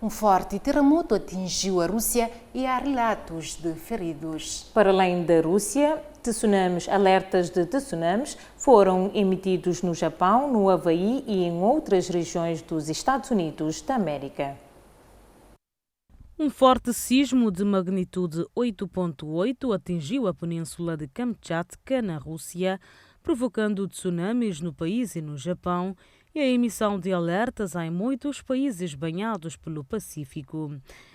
Um forte terremoto atingiu a Rússia e há relatos de feridos. Para além da Rússia, alertas de tsunamis foram emitidos no Japão, no Havaí e em outras regiões dos Estados Unidos da América. Um forte sismo de magnitude 8.8 atingiu a península de Kamchatka, na Rússia, provocando tsunamis no país e no Japão e a emissão de alertas em muitos países banhados pelo Pacífico.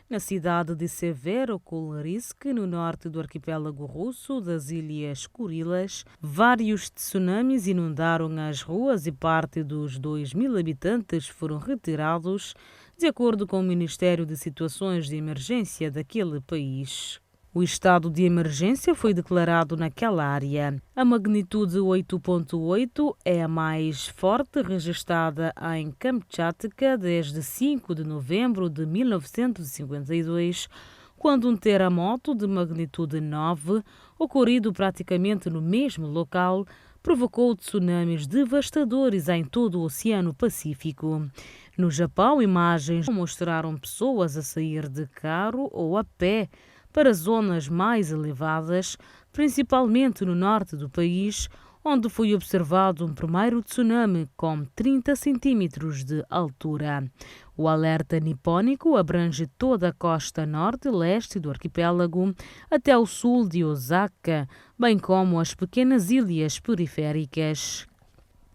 Na cidade de Severokurilsk, no norte do arquipélago russo das Ilhas Kurilas, vários tsunamis inundaram as ruas e parte dos 2.000 habitantes foram retirados, de acordo com o Ministério de Situações de Emergência daquele país. O estado de emergência foi declarado naquela área. A magnitude 8.8 é a mais forte registrada em Kamchatka desde 5 de novembro de 1952, quando um terremoto de magnitude 9, ocorrido praticamente no mesmo local, provocou tsunamis devastadores em todo o Oceano Pacífico. No Japão, imagens mostraram pessoas a sair de carro ou a pé para zonas mais elevadas, principalmente no norte do país, onde foi observado um primeiro tsunami com 30 centímetros de altura. O alerta nipônico abrange toda a costa norte e leste do arquipélago até o sul de Osaka, bem como as pequenas ilhas periféricas.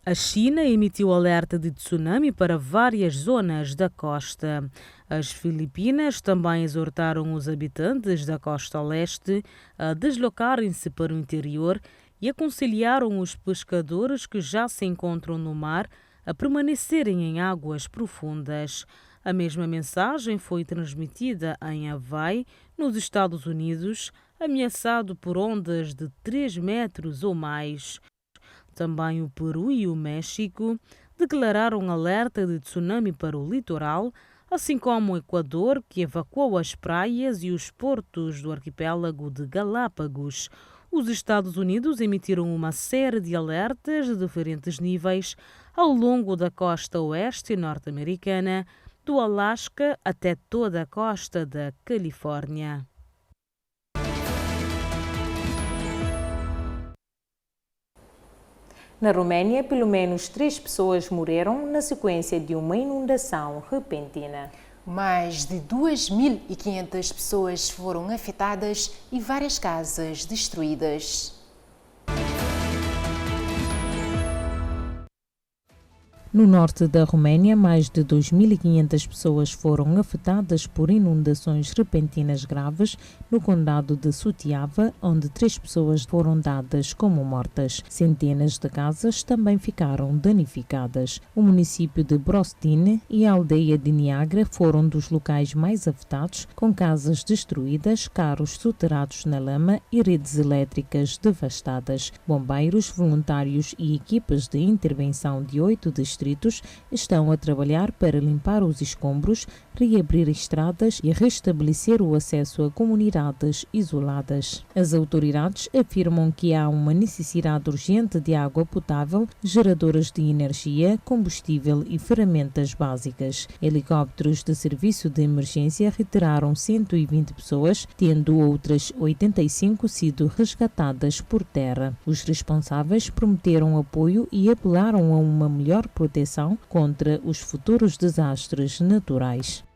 A China emitiu alerta de tsunami para várias zonas da costa. As Filipinas também exortaram os habitantes da costa leste a deslocarem-se para o interior e aconselharam os pescadores que já se encontram no mar a permanecerem em águas profundas. A mesma mensagem foi transmitida em Havaí, nos Estados Unidos, ameaçado por ondas de 3 metros ou mais. Também o Peru e o México declararam alerta de tsunami para o litoral, assim como o Equador, que evacuou as praias e os portos do arquipélago de Galápagos. Os Estados Unidos emitiram uma série de alertas de diferentes níveis ao longo da costa oeste norte-americana, do Alasca até toda a costa da Califórnia. Na Roménia, pelo menos 3 pessoas morreram na sequência de uma inundação repentina. Mais de 2.500 pessoas foram afetadas e várias casas destruídas. No norte da Roménia, mais de 2.500 pessoas foram afetadas por inundações repentinas graves no condado de Suceava, onde 3 pessoas foram dadas como mortas. Centenas de casas também ficaram danificadas. O município de Brostine e a aldeia de Niagara foram dos locais mais afetados, com casas destruídas, carros soterrados na lama e redes elétricas devastadas. Bombeiros, voluntários e equipas de intervenção de 8 distritos estão a trabalhar para limpar os escombros, reabrir estradas e restabelecer o acesso a comunidades isoladas. As autoridades afirmam que há uma necessidade urgente de água potável, geradoras de energia, combustível e ferramentas básicas. Helicópteros de serviço de emergência retiraram 120 pessoas, tendo outras 85 sido resgatadas por terra. Os responsáveis prometeram apoio e apelaram a uma melhor proteção contra os futuros desastres naturais.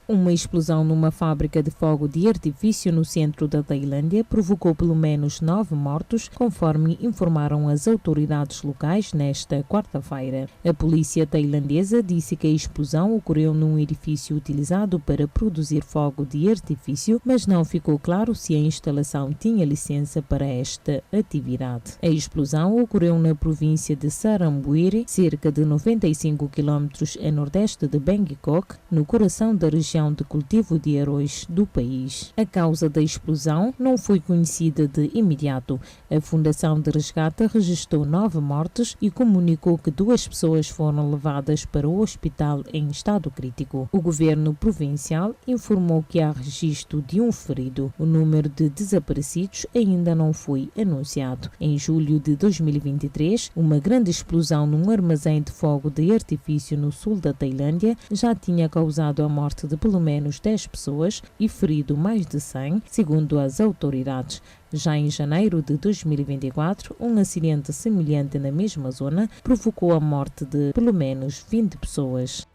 Uma explosão numa fábrica de fogo de artifício no centro da Tailândia provocou pelo menos 9 mortos, conforme informaram as autoridades locais nesta quarta-feira. A polícia tailandesa disse que a explosão ocorreu num edifício utilizado para produzir fogo de artifício, mas não ficou claro se a instalação tinha licença para esta atividade. A explosão ocorreu na província de Sarangwiri, cerca de 95 km a nordeste de Bangkok, no coração da região região de cultivo de arroz do país. A causa da explosão não foi conhecida de imediato. A Fundação de Resgate registrou 9 mortes e comunicou que 2 pessoas foram levadas para o hospital em estado crítico. O governo provincial informou que há registro de um ferido. O número de desaparecidos ainda não foi anunciado. Em julho de 2023, uma grande explosão num armazém de fogo de artifício no sul da Tailândia já tinha causado a morte de pelo menos 10 pessoas e ferido mais de 100, segundo as autoridades. Já em janeiro de 2024, um acidente semelhante na mesma zona provocou a morte de pelo menos 20 pessoas.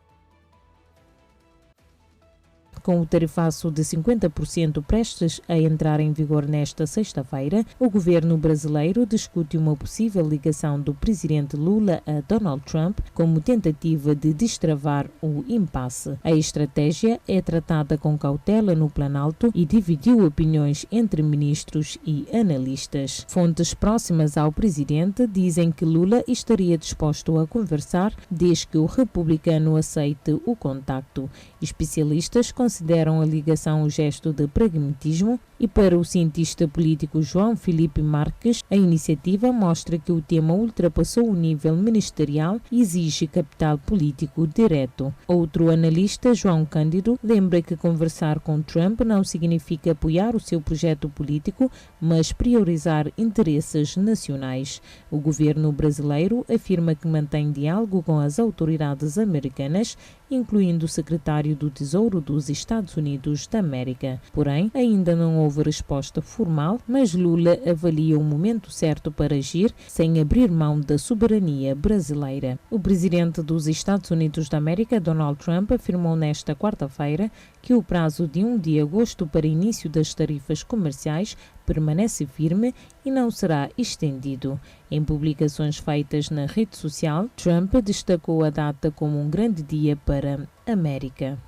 Com o tarifaço de 50% prestes a entrar em vigor nesta sexta-feira, o governo brasileiro discute uma possível ligação do presidente Lula a Donald Trump como tentativa de destravar o impasse. A estratégia é tratada com cautela no Planalto e dividiu opiniões entre ministros e analistas. Fontes próximas ao presidente dizem que Lula estaria disposto a conversar desde que o republicano aceite o contacto. Especialistas consideram a ligação um gesto de pragmatismo e para o cientista político João Felipe Marques, a iniciativa mostra que o tema ultrapassou o nível ministerial e exige capital político direto. Outro analista, João Cândido, lembra que conversar com Trump não significa apoiar o seu projeto político, mas priorizar interesses nacionais. O governo brasileiro afirma que mantém diálogo com as autoridades americanas, incluindo o secretário do Tesouro dos Estados Unidos da América. Porém, ainda não houve resposta formal, mas Lula avalia o momento certo para agir sem abrir mão da soberania brasileira. O presidente dos Estados Unidos da América, Donald Trump, afirmou nesta quarta-feira que o prazo de 1 de agosto para início das tarifas comerciais permanece firme e não será estendido. Em publicações feitas na rede social, Trump destacou a data como um grande dia para a América.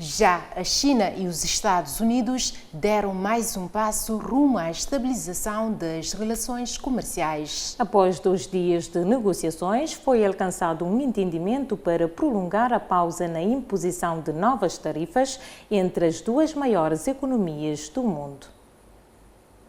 Já a China e os Estados Unidos deram mais um passo rumo à estabilização das relações comerciais. Após 2 dias de negociações, foi alcançado um entendimento para prolongar a pausa na imposição de novas tarifas entre as 2 maiores economias do mundo.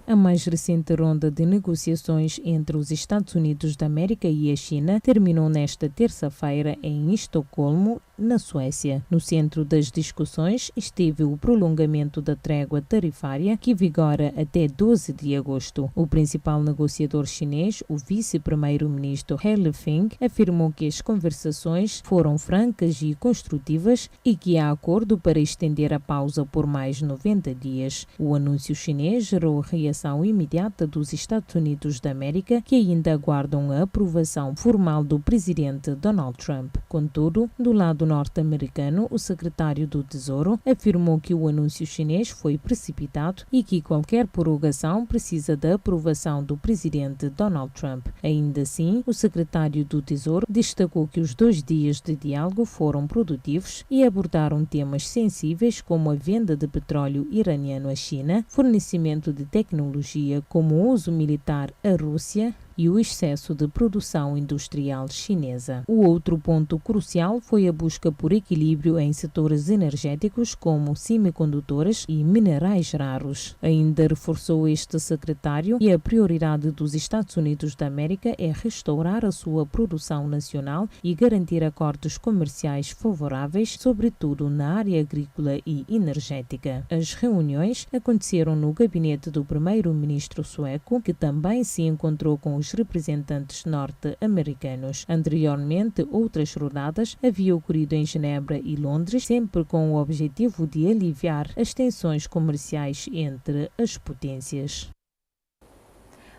A mais recente ronda de negociações entre os Estados Unidos da América e a China terminou nesta terça-feira em Estocolmo, na Suécia. No centro das discussões esteve o prolongamento da trégua tarifária que vigora até 12 de agosto. O principal negociador chinês, o vice-primeiro-ministro He Lifeng, afirmou que as conversações foram francas e construtivas e que há acordo para estender a pausa por mais 90 dias. O anúncio chinês gerou reação imediata dos Estados Unidos da América, que ainda aguardam a aprovação formal do presidente Donald Trump. Contudo, do lado norte-americano, o secretário do Tesouro afirmou que o anúncio chinês foi precipitado e que qualquer prorrogação precisa da aprovação do presidente Donald Trump. Ainda assim, o secretário do Tesouro destacou que os 2 dias de diálogo foram produtivos e abordaram temas sensíveis como a venda de petróleo iraniano à China, fornecimento de tecnologia como o uso militar à Rússia e o excesso de produção industrial chinesa. O outro ponto crucial foi a busca por equilíbrio em setores energéticos como semicondutores e minerais raros. Ainda reforçou este secretário que a prioridade dos Estados Unidos da América é restaurar a sua produção nacional e garantir acordos comerciais favoráveis, sobretudo na área agrícola e energética. As reuniões aconteceram no gabinete do primeiro-ministro sueco, que também se encontrou com os representantes norte-americanos. Anteriormente, outras rodadas haviam ocorrido em Genebra e Londres, sempre com o objetivo de aliviar as tensões comerciais entre as potências.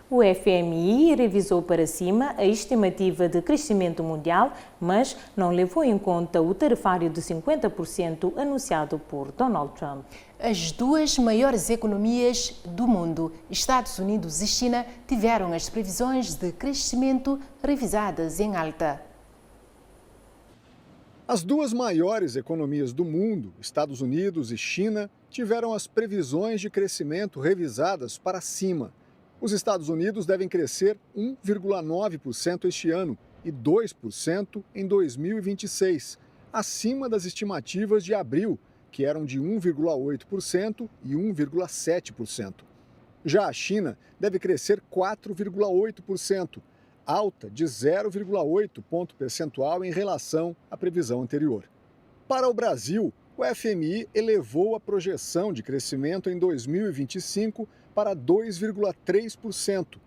O FMI revisou para cima a estimativa de crescimento mundial, mas não levou em conta o tarifário de 50% anunciado por Donald Trump. As 2 maiores economias do mundo, Estados Unidos e China, tiveram as previsões de crescimento revisadas em alta. As 2 maiores economias do mundo, Estados Unidos e China, tiveram as previsões de crescimento revisadas para cima. Os Estados Unidos devem crescer 1,9% este ano, e 2% em 2026, acima das estimativas de abril, que eram de 1,8% e 1,7%. Já a China deve crescer 4,8%, alta de 0,8 ponto percentual em relação à previsão anterior. Para o Brasil, o FMI elevou a projeção de crescimento em 2025 para 2,3%,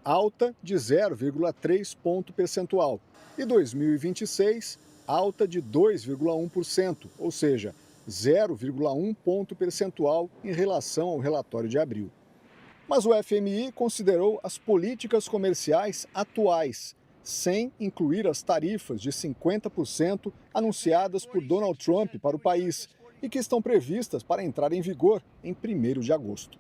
alta de 0,3 ponto percentual, e 2026, alta de 2,1%, ou seja, 0,1 ponto percentual em relação ao relatório de abril. Mas o FMI considerou as políticas comerciais atuais, sem incluir as tarifas de 50% anunciadas por Donald Trump para o país e que estão previstas para entrar em vigor em 1º de agosto.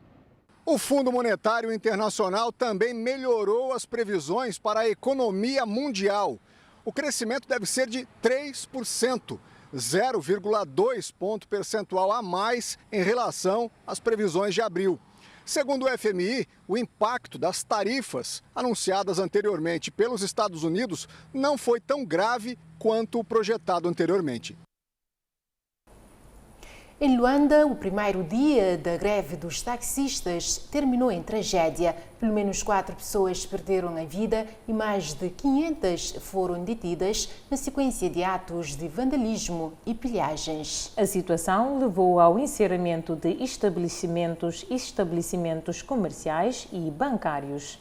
O Fundo Monetário Internacional também melhorou as previsões para a economia mundial. O crescimento deve ser de 3%, 0,2 ponto percentual a mais em relação às previsões de abril. Segundo o FMI, o impacto das tarifas anunciadas anteriormente pelos Estados Unidos não foi tão grave quanto o projetado anteriormente. Em Luanda, o primeiro dia da greve dos taxistas terminou em tragédia. Pelo menos 4 pessoas perderam a vida e mais de 500 foram detidas na sequência de atos de vandalismo e pilhagens. A situação levou ao encerramento de estabelecimentos comerciais e bancários.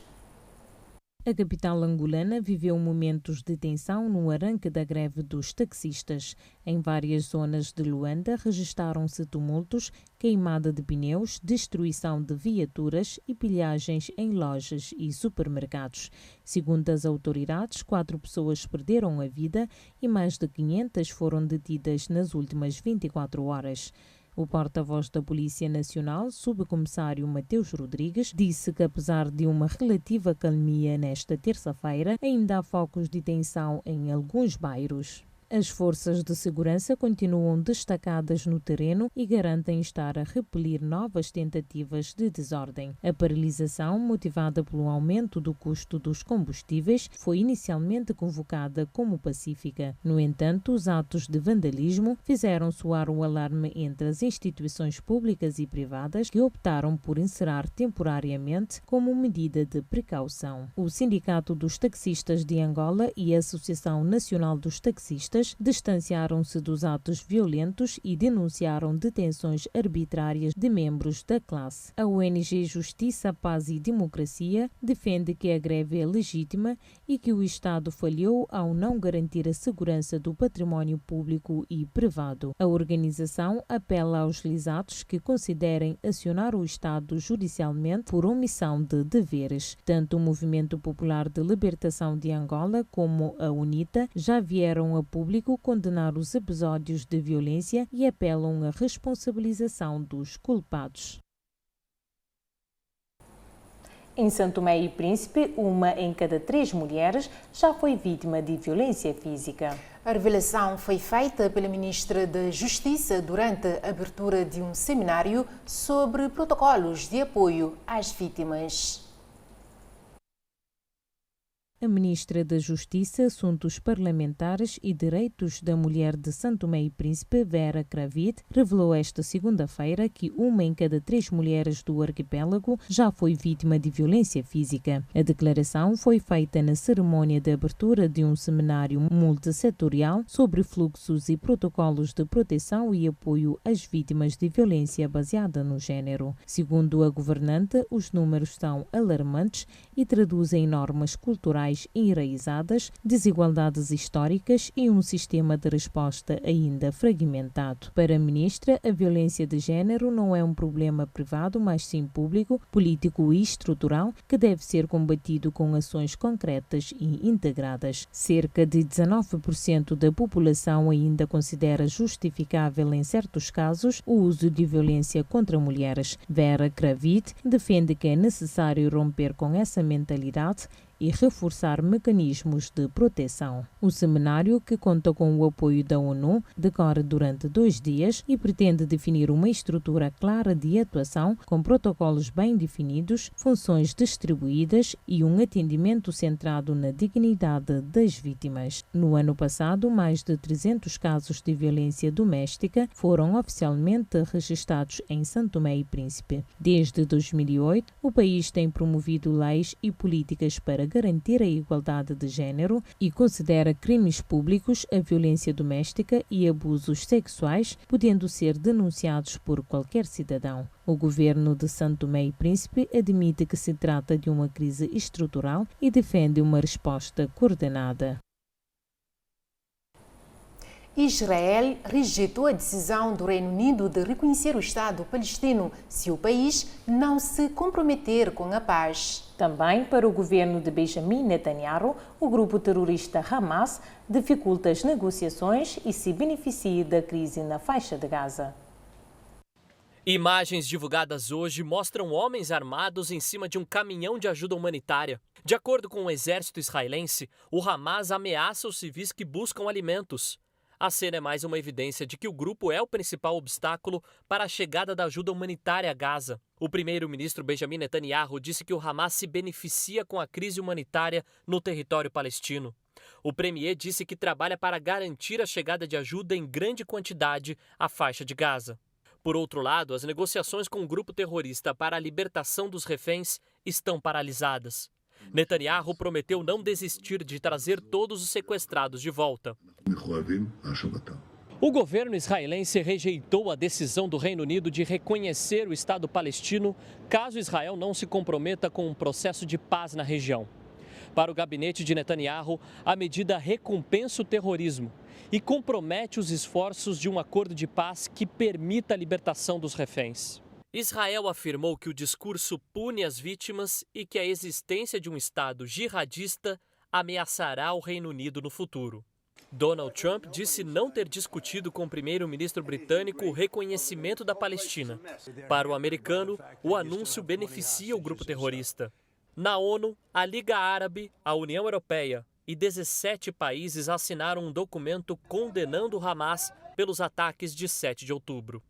A capital angolana viveu momentos de tensão no arranque da greve dos taxistas. Em várias zonas de Luanda registaram-se tumultos, queimada de pneus, destruição de viaturas e pilhagens em lojas e supermercados. Segundo as autoridades, 4 pessoas perderam a vida e mais de 500 foram detidas nas últimas 24 horas. O porta-voz da Polícia Nacional, subcomissário Mateus Rodrigues, disse que apesar de uma relativa calmia nesta terça-feira, ainda há focos de tensão em alguns bairros. As forças de segurança continuam destacadas no terreno e garantem estar a repelir novas tentativas de desordem. A paralisação, motivada pelo aumento do custo dos combustíveis, foi inicialmente convocada como pacífica. No entanto, os atos de vandalismo fizeram soar o alarme entre as instituições públicas e privadas que optaram por encerrar temporariamente como medida de precaução. O Sindicato dos Taxistas de Angola e a Associação Nacional dos Taxistas distanciaram-se dos atos violentos e denunciaram detenções arbitrárias de membros da classe. A ONG Justiça, Paz e Democracia defende que a greve é legítima e que o Estado falhou ao não garantir a segurança do património público e privado. A organização apela aos lisados que considerem acionar o Estado judicialmente por omissão de deveres. Tanto o Movimento Popular de Libertação de Angola como a UNITA já vieram a público condenar os episódios de violência e apelam à responsabilização dos culpados. Em São Tomé e Príncipe, 1 em cada 3 mulheres já foi vítima de violência física. A revelação foi feita pela Ministra da Justiça durante a abertura de um seminário sobre protocolos de apoio às vítimas. A Ministra da Justiça, Assuntos Parlamentares e Direitos da Mulher de São Tomé e Príncipe, Vera Cravit, revelou esta segunda-feira que 1 em cada 3 mulheres do arquipélago já foi vítima de violência física. A declaração foi feita na cerimônia de abertura de um seminário multissetorial sobre fluxos e protocolos de proteção e apoio às vítimas de violência baseada no género. Segundo a governante, os números são alarmantes e traduzem normas culturais enraizadas, desigualdades históricas e um sistema de resposta ainda fragmentado. Para a ministra, a violência de género não é um problema privado, mas sim público, político e estrutural, que deve ser combatido com ações concretas e integradas. Cerca de 19% da população ainda considera justificável, em certos casos, o uso de violência contra mulheres. Vera Cravit defende que é necessário romper com essa mentalidade e reforçar mecanismos de proteção. O seminário, que conta com o apoio da ONU, decorre durante 2 dias e pretende definir uma estrutura clara de atuação com protocolos bem definidos, funções distribuídas e um atendimento centrado na dignidade das vítimas. No ano passado, mais de 300 casos de violência doméstica foram oficialmente registrados em São Tomé e Príncipe. Desde 2008, o país tem promovido leis e políticas para garantir a igualdade de género e considera crimes públicos a violência doméstica e abusos sexuais, podendo ser denunciados por qualquer cidadão. O governo de São Tomé e Príncipe admite que se trata de uma crise estrutural e defende uma resposta coordenada. Israel rejeitou a decisão do Reino Unido de reconhecer o Estado palestino se o país não se comprometer com a paz. Também para o governo de Benjamin Netanyahu, o grupo terrorista Hamas dificulta as negociações e se beneficia da crise na faixa de Gaza. Imagens divulgadas hoje mostram homens armados em cima de um caminhão de ajuda humanitária. De acordo com o exército israelense, o Hamas ameaça os civis que buscam alimentos. A cena é mais uma evidência de que o grupo é o principal obstáculo para a chegada da ajuda humanitária a Gaza. O primeiro-ministro Benjamin Netanyahu disse que o Hamas se beneficia com a crise humanitária no território palestino. O premier disse que trabalha para garantir a chegada de ajuda em grande quantidade à faixa de Gaza. Por outro lado, as negociações com o grupo terrorista para a libertação dos reféns estão paralisadas. Netanyahu prometeu não desistir de trazer todos os sequestrados de volta. O governo israelense rejeitou a decisão do Reino Unido de reconhecer o Estado palestino caso Israel não se comprometa com um processo de paz na região. Para o gabinete de Netanyahu, a medida recompensa o terrorismo e compromete os esforços de um acordo de paz que permita a libertação dos reféns. Israel afirmou que o discurso pune as vítimas e que a existência de um Estado jihadista ameaçará o Reino Unido no futuro. Donald Trump disse não ter discutido com o primeiro-ministro britânico o reconhecimento da Palestina. Para o americano, o anúncio beneficia o grupo terrorista. Na ONU, a Liga Árabe, a União Europeia e 17 países assinaram um documento condenando o Hamas pelos ataques de 7 de outubro.